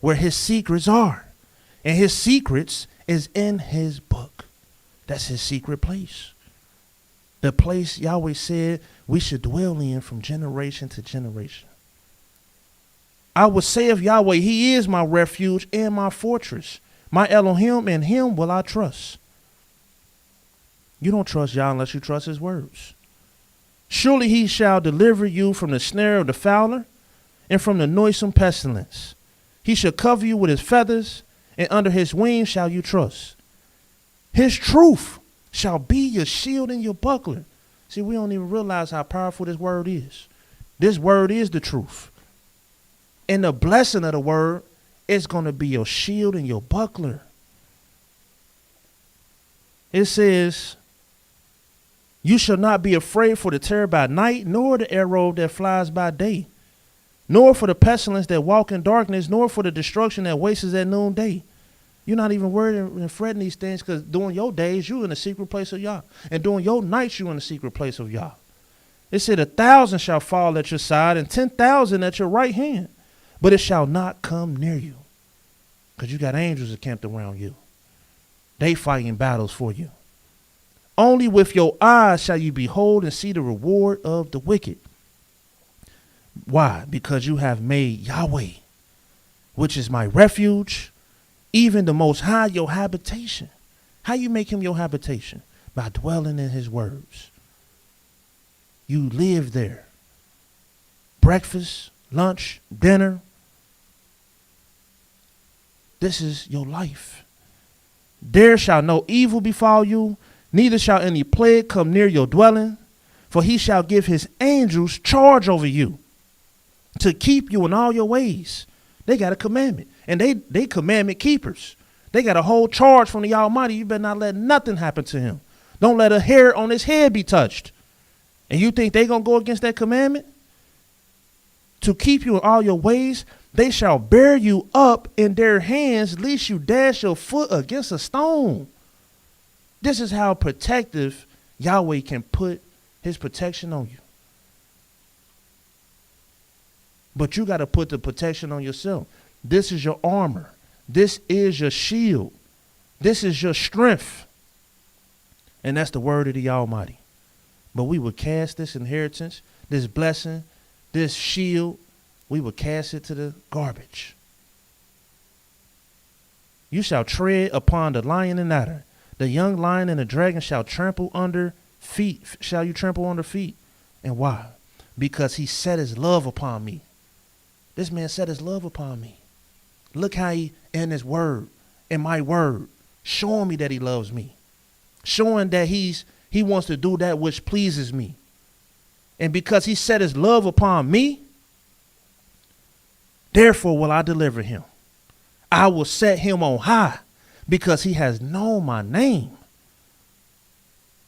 Where his secrets are. And his secrets is in his book. That's his secret place. The place Yahweh said we should dwell in from generation to generation. I would say of Yahweh, he is my refuge and my fortress. My Elohim, and him will I trust. You don't trust Yah unless you trust his words. Surely he shall deliver you from the snare of the fowler and from the noisome pestilence. He shall cover you with his feathers, and under his wings shall you trust. His truth shall be your shield and your buckler. See, we don't even realize how powerful this word is. This word is the truth. And the blessing of the word is going to be your shield and your buckler. It says, you shall not be afraid for the terror by night, nor the arrow that flies by day, nor for the pestilence that walk in darkness, nor for the destruction that wastes at noonday. You're not even worried and fretting these things because during your days, you're in the secret place of Yah. And during your nights, you're in the secret place of Yah. It said 1,000 shall fall at your side and 10,000 at your right hand, but it shall not come near you. Because you got angels encamped around you. They fighting battles for you. Only with your eyes shall you behold and see the reward of the wicked. Why? Because you have made Yahweh, which is my refuge, even the Most High, your habitation. How you make him your habitation? By dwelling in his words. You live there. Breakfast, lunch, dinner. This is your life. There shall no evil befall you, neither shall any plague come near your dwelling, for he shall give his angels charge over you to keep you in all your ways. They got a commandment, and they commandment keepers. They got a whole charge from the Almighty. You better not let nothing happen to him. Don't let a hair on his head be touched. And you think they going to go against that commandment? To keep you in all your ways, they shall bear you up in their hands, lest you dash your foot against a stone. This is how protective Yahweh can put his protection on you. But you got to put the protection on yourself. This is your armor. This is your shield. This is your strength. And that's the word of the Almighty. But we would cast this inheritance, this blessing, this shield, we would cast it to the garbage. You shall tread upon the lion and adder. The young lion and the dragon shall trample under feet. Shall you trample under feet? And why? Because he set his love upon me. This man set his love upon me. Look how he, in his word, in my word, showing me that he loves me. Showing that he wants to do that which pleases me. And because he set his love upon me, therefore will I deliver him. I will set him on high because he has known my name.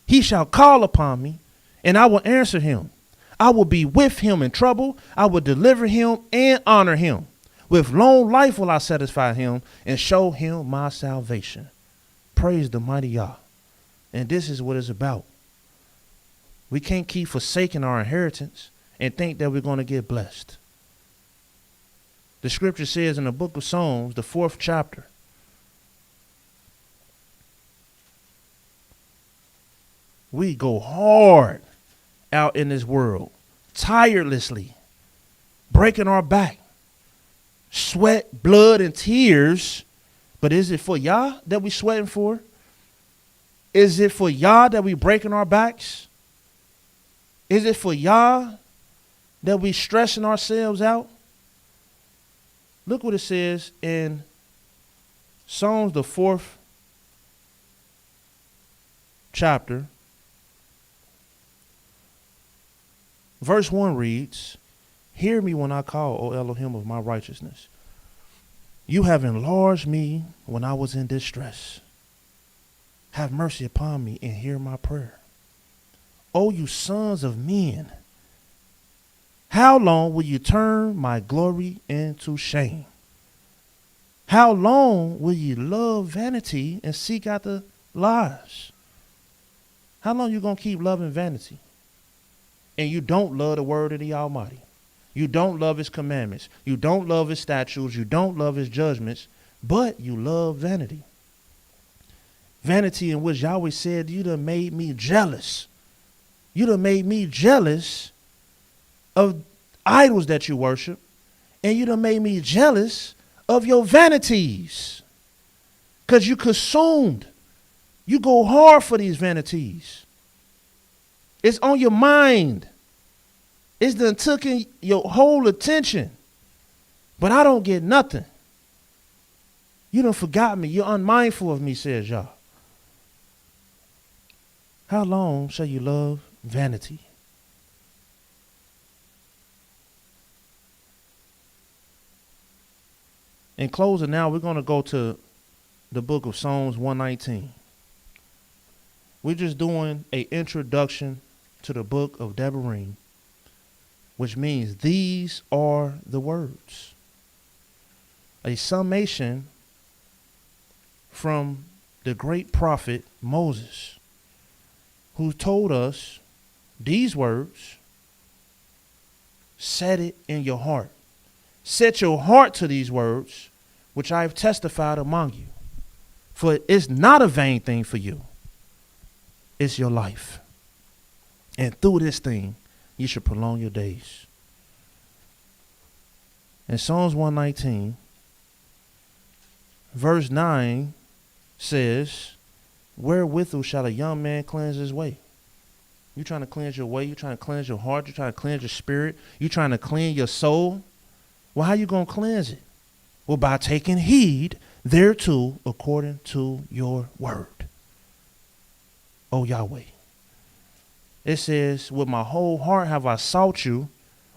He shall call upon me and I will answer him. I will be with him in trouble. I will deliver him and honor him. With long life will I satisfy him and show him my salvation. Praise the mighty Yah. And this is what it's about. We can't keep forsaking our inheritance and think that we're going to get blessed. The scripture says in the book of Psalms, the 4th chapter, we go hard out in this world, tirelessly, breaking our back, sweat, blood, and tears. But is it for Yah that we sweating for? Is it for Yah that we breaking our backs? Is it for Yah that we stressing ourselves out? Look what it says in Psalms, the 4th chapter. Verse 1 reads, "Hear me when I call, O Elohim of my righteousness. You have enlarged me when I was in distress. Have mercy upon me and hear my prayer. O you sons of men, how long will you turn my glory into shame? How long will you love vanity and seek after lies?" How long you going to keep loving vanity? And you don't love the word of the Almighty. You don't love his commandments. You don't love his statutes. You don't love his judgments, but you love vanity. Vanity in which Yahweh said, you done made me jealous. You done made me jealous of idols that you worship. And you done made me jealous of your vanities. Because you consumed. You go hard for these vanities. It's on your mind. It's done taken your whole attention. But I don't get nothing. You done forgot me. You're unmindful of me, says Yah. How long shall you love vanity? In closing now, we're going to go to the book of Psalms 119. We're just doing an introduction to the book of Debarim, which means these are the words. A summation from the great prophet Moses, who told us these words, set it in your heart. Set your heart to these words, which I have testified among you. For it's not a vain thing for you. It's your life. And through this thing, you should prolong your days. In Psalms 119, verse 9 says, wherewithal shall a young man cleanse his way? You trying to cleanse your way? You trying to cleanse your heart? You trying to cleanse your spirit? You trying to clean your soul? Well, how you going to cleanse it? Well, by taking heed thereto according to your word. O Yahweh. It says, with my whole heart have I sought you.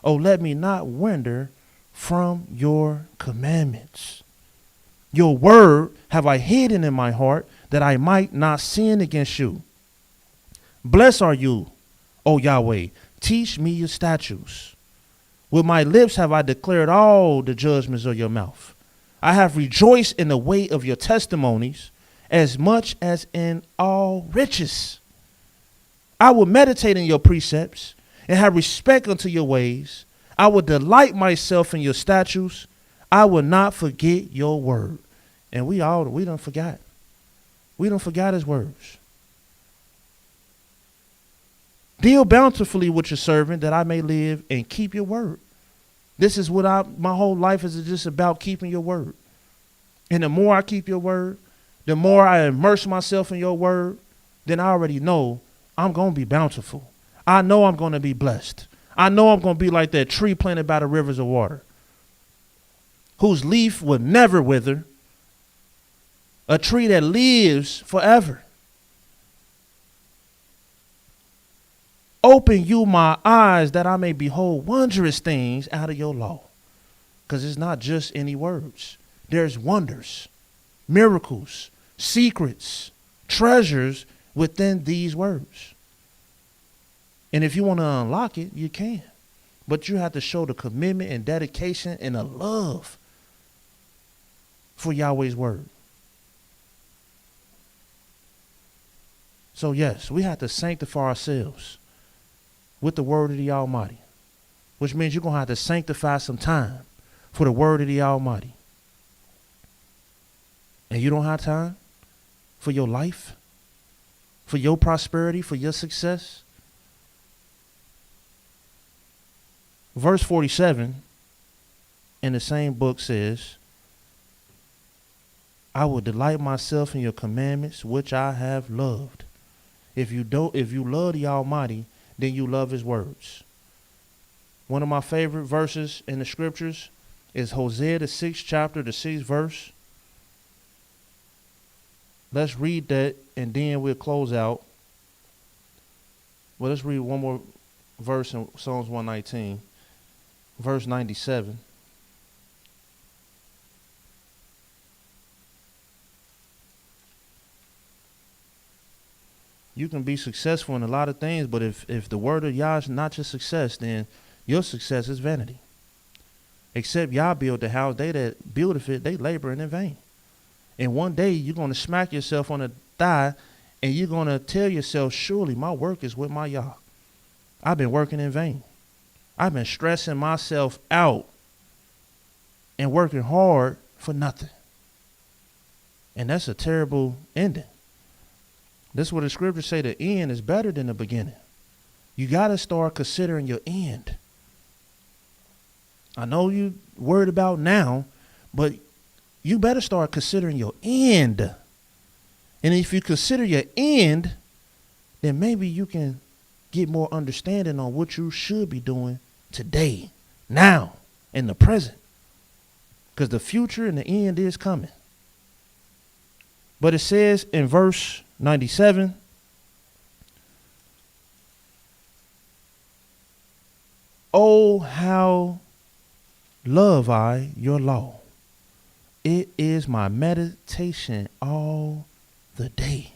Oh, let me not wander from your commandments. Your word have I hidden in my heart that I might not sin against you. Blessed are you, O Yahweh. Teach me your statutes. With my lips have I declared all the judgments of your mouth. I have rejoiced in the way of your testimonies as much as in all riches. I will meditate in your precepts and have respect unto your ways. I will delight myself in your statutes. I will not forget your word. And we don't forget. We don't forget his words. Deal bountifully with your servant that I may live and keep your word. This is what my whole life is just about, keeping your word. And the more I keep your word, the more I immerse myself in your word, then I already know I'm going to be bountiful. I know I'm going to be blessed. I know I'm going to be like that tree planted by the rivers of water, whose leaf will never wither, a tree that lives forever. Open you my eyes that I may behold wondrous things out of your law. Because it's not just any words. There's wonders, miracles, secrets, treasures within these words. And if you want to unlock it, you can. But you have to show the commitment and dedication and the love for Yahweh's word. So yes, we have to sanctify ourselves with the word of the Almighty, which means you're going to have to sanctify some time for the word of the Almighty. And you don't have time for your life, for your prosperity, for your success. Verse 47 in the same book says, I will delight myself in your commandments, which I have loved. If you love the Almighty, then you love his words. One of my favorite verses in the scriptures is Hosea, the 6th chapter, the 6th verse. Let's read that and then we'll close out. Well, let's read one more verse in Psalms 119, verse 97. You can be successful in a lot of things, but if the word of Yah is not your success, then your success is vanity. Except Yah build the house, they that buildeth it, they laboring in vain. And one day you're going to smack yourself on the thigh and you're going to tell yourself, surely my work is with my Yah. I've been working in vain. I've been stressing myself out and working hard for nothing. And that's a terrible ending. This is what the scriptures say, the end is better than the beginning. You got to start considering your end. I know you worried about now, but you better start considering your end. And if you consider your end, then maybe you can get more understanding on what you should be doing today, now, in the present. Because the future and the end is coming. But it says in verse 97, oh, how love I your law. It is my meditation all the day.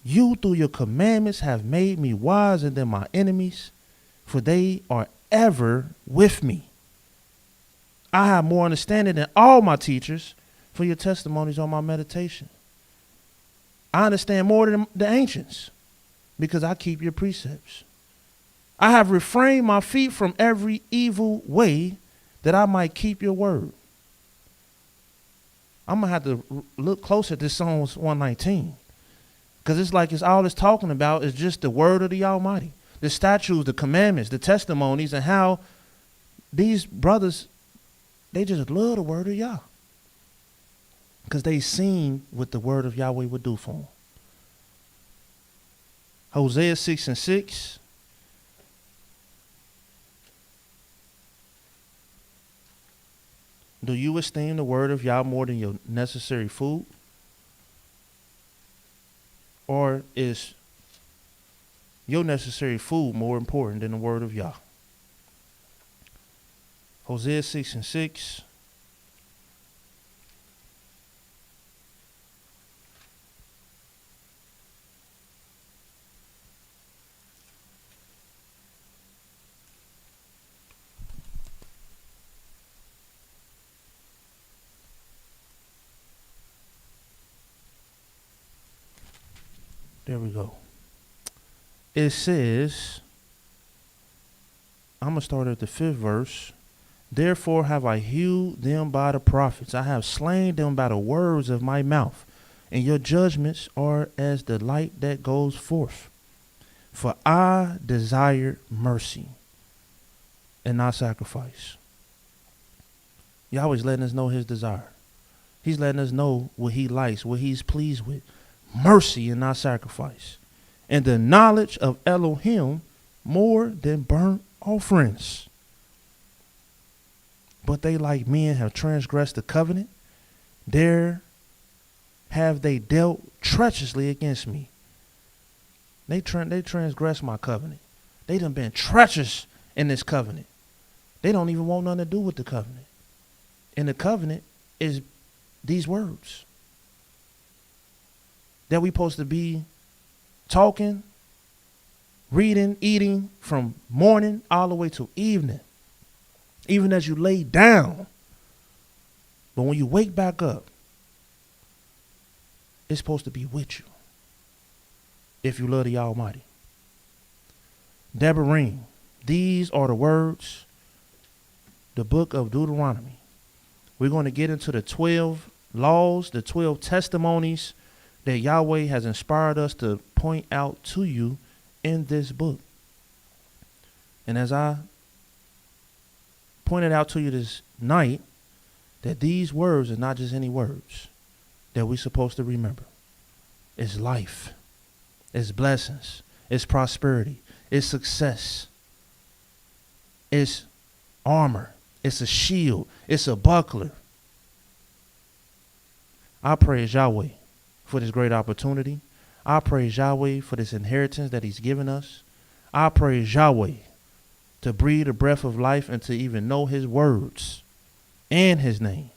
You through your commandments have made me wiser than my enemies, for they are ever with me. I have more understanding than all my teachers, for your testimonies are my meditation. I understand more than the ancients, because I keep your precepts. I have refrained my feet from every evil way, that I might keep your word. I'm going to have to look closer at this Psalms 119. Because it's all it's talking about is just the word of the Almighty. The statutes, the commandments, the testimonies, and how these brothers, they just love the word of Yah. Because they seen what the word of Yahweh would do for them. Hosea 6:6. Do you esteem the word of Yah more than your necessary food? Or is your necessary food more important than the word of Yah? Hosea 6:6. There we go. It says, I'm going to start at the 5th verse. Therefore have I hewed them by the prophets. I have slain them by the words of my mouth. And your judgments are as the light that goes forth. For I desire mercy and not sacrifice. Yahweh's letting us know his desire. He's letting us know what he likes, what he's pleased with. Mercy and not sacrifice, and the knowledge of Elohim more than burnt offerings. But they like men have transgressed the covenant. There have they dealt treacherously against me. They transgressed my covenant. They done been treacherous in this covenant. They don't even want nothing to do with the covenant. And the covenant is these words. That we supposed to be talking, reading, eating from morning all the way to evening. Even as you lay down. But when you wake back up, it's supposed to be with you. If you love the Almighty. Debarim. These are the words, the book of Deuteronomy. We're going to get into the 12 laws, the 12 testimonies that Yahweh has inspired us to point out to you in this book. And as I pointed out to you this night that these words are not just any words that we're supposed to remember. It's life. It's blessings. It's prosperity. It's success. It's armor. It's a shield. It's a buckler. I praise Yahweh for this great opportunity. I praise Yahweh for this inheritance that he's given us. I praise Yahweh to breathe the breath of life and to even know his words and his name.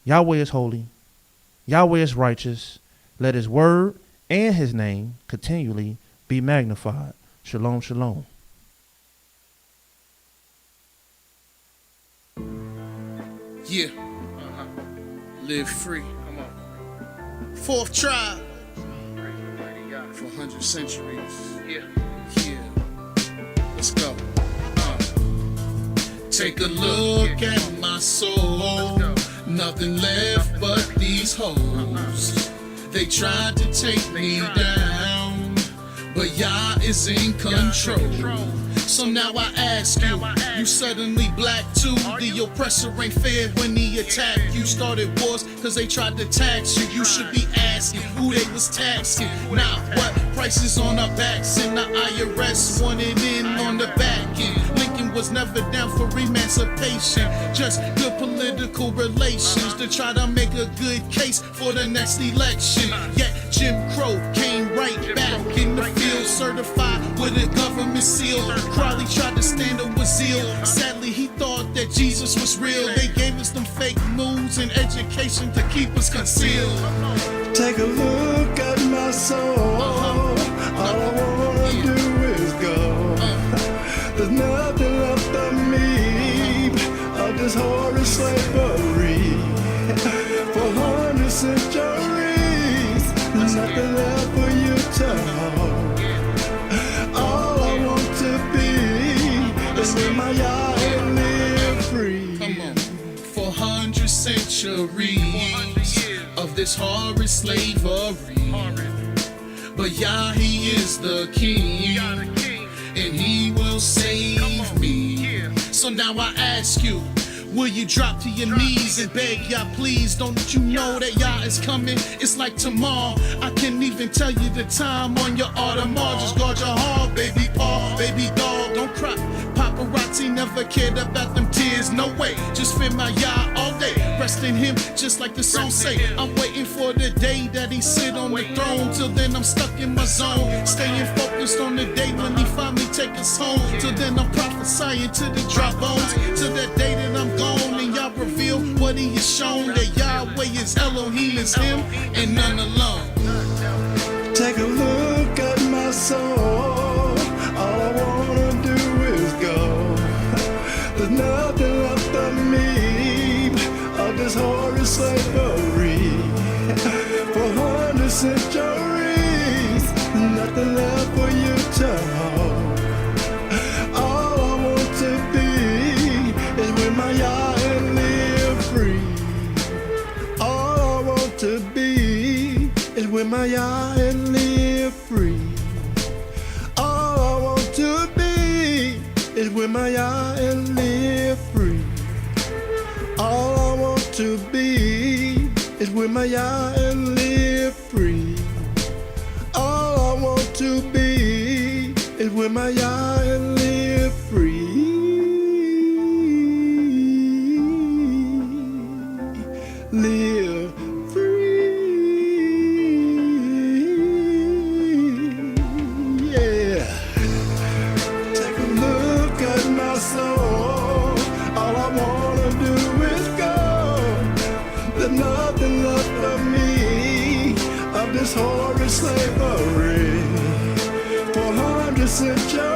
Yahweh is holy. Yahweh is righteous. Let his word and his name continually be magnified. Shalom, shalom. Yeah. Live free. Come on. Fourth tribe. For 100 centuries. Yeah. Let's go. Take a look at my soul. Nothing left but these hoes. They tried to take me down, but Yah is in control. So now I ask you, you suddenly black too? The oppressor ain't fair when he attacked you. Started wars cause they tried to tax you. You should be asking who they was taxing, not what prices on our backs. And the IRS wanted in on the back end. Lincoln was never down for emancipation, just good political relations to try to make a good case for the next election. Yet Jim Crow came right back in the field, certified with a government seal. Crowley tried to stand up with zeal. Sadly, he thought that Jesus was real. They gave us them fake news and education to keep us concealed. Take a look at my soul. All I wanna do is go. There's nothing left of me. Of this horrid slavery. For 100 centuries, nothing left for you to hold. All I want to be is with my Yah and live free. Come on. For 100 centuries of this horrid slavery. But Yah, he is the king, and he will save me. So now I ask you, will you drop to your knees and beg Yah, please? Don't you know that Yah is coming? It's like tomorrow. I can't even tell you the time on your Audemars. Just guard your heart, baby Paul, baby dog. Don't cry. Paparazzi never cared about them tears. No way. Just fear my Yah all day. Rest in him, just like the song say. I'm waiting for the day that he sit on the throne. Till then I'm stuck in my zone, staying focused on the day when he finally take us home. Till then I'm prophesying to the dry bones. Till that day that I'm gone and Yah reveal what he has shown. That Yahweh is Elohim, is him and none alone. Take a look at my soul. All I wanna do is go. There's nothing left of me of this horrid slavery. For 100 centuries, nothing left for you to hold. All I want to be is with my Yah and live free. All I want to be is with my Yah and live free. All I want to be is with my Yah and live free. All I want to be is with my Yah and live free. All I want to be is with my Yah and live free. Live free. Yeah. Take a look at my soul. All I wanna do is go. There's nothing left of me of this horrid slavery. For 100 centuries.